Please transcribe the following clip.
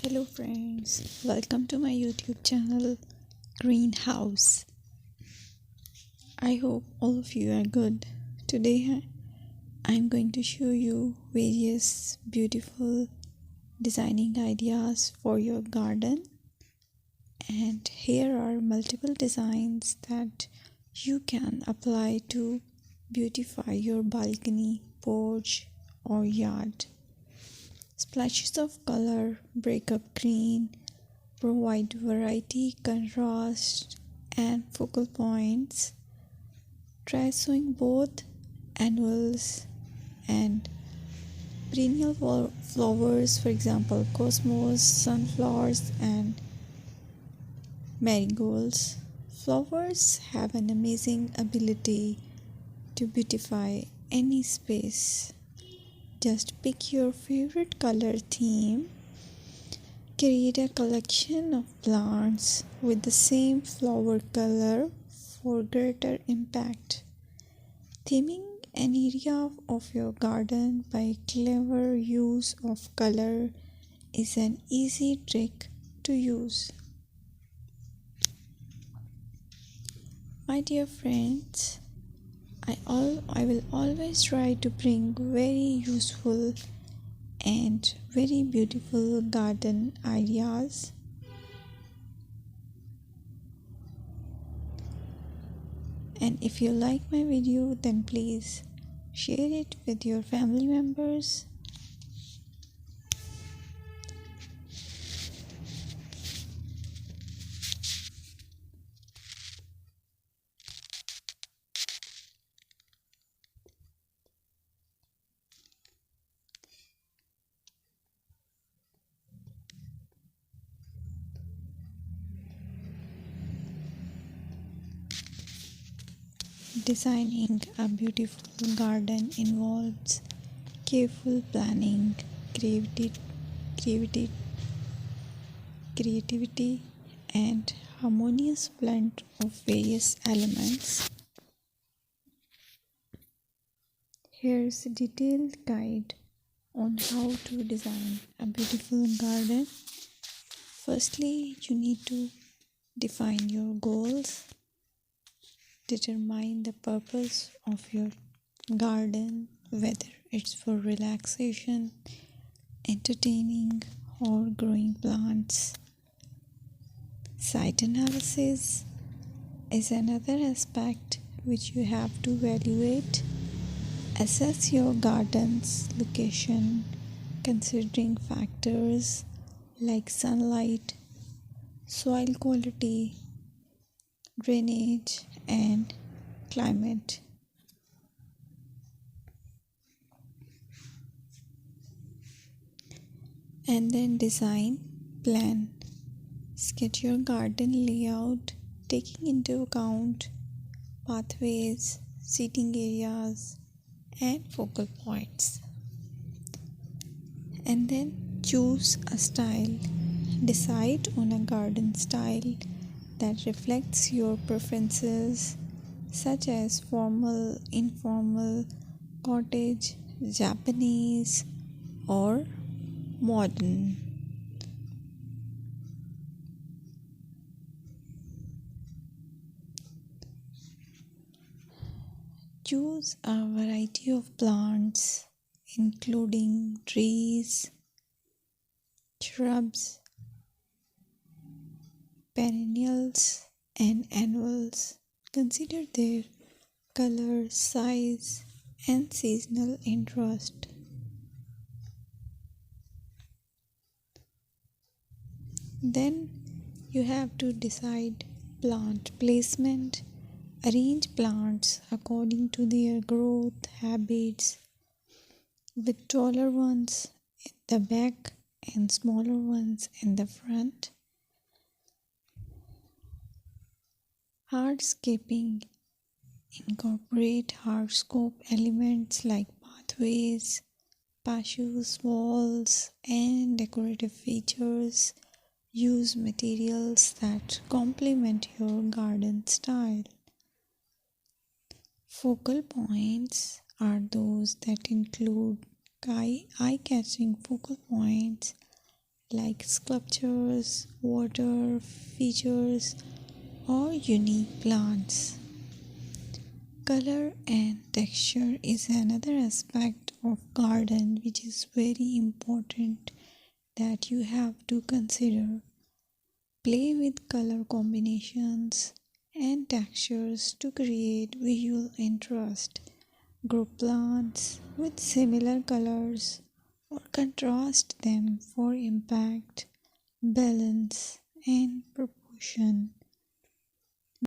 Hello friends, welcome to my YouTube channel Greenhouse. I hope all of you are good. Today I'm going to show you various beautiful designing ideas for your garden, and here are multiple designs that you can apply to beautify your balcony, porch or yard. Splashes of color break up green, provide variety, contrast, and focal points. Try sowing both annuals and perennial flowers, for example, cosmos, sunflowers, and marigolds. Flowers have an amazing ability to beautify any space. Just pick your favorite color theme. Create a collection of plants with the same flower color for greater impact. Theming an area of your garden by clever use of color is an easy trick to use. My dear friends, I will always try to bring very useful and very beautiful garden ideas. And if you like my video, then please share it with your family members. Designing a beautiful garden involves careful planning, creativity, creativity, and harmonious blend of various elements. Here's a detailed guide on how to design a beautiful garden. Firstly, you need to define your goals. Determine the purpose of your garden, whether it's for relaxation, entertaining, or growing plants. Site analysis is another aspect which you have to evaluate. Assess your garden's location, considering factors like sunlight, soil quality, drainage, and climate. And then design plan. Sketch your garden layout, taking into account pathways, seating areas, and focal points. And then choose a style. Decide on a garden style that reflects your preferences, such as formal, informal, cottage, Japanese, or modern. Choose a variety of plants, including trees, shrubs, perennials, and annuals. Consider their color, size, and seasonal interest. Then you have to decide plant placement. Arrange plants according to their growth habits, with taller ones in the back and smaller ones in the front. Hardscaping. Incorporate hardscape elements like pathways, patios, walls, and decorative features. Use materials that complement your garden style. Focal points are those that include eye-catching focal points like sculptures, water features, or unique plants. Color and texture is another aspect of garden which is very important that you have to consider. Play with color combinations and textures to create visual interest. Group plants with similar colors or contrast them for impact, balance, and proportion.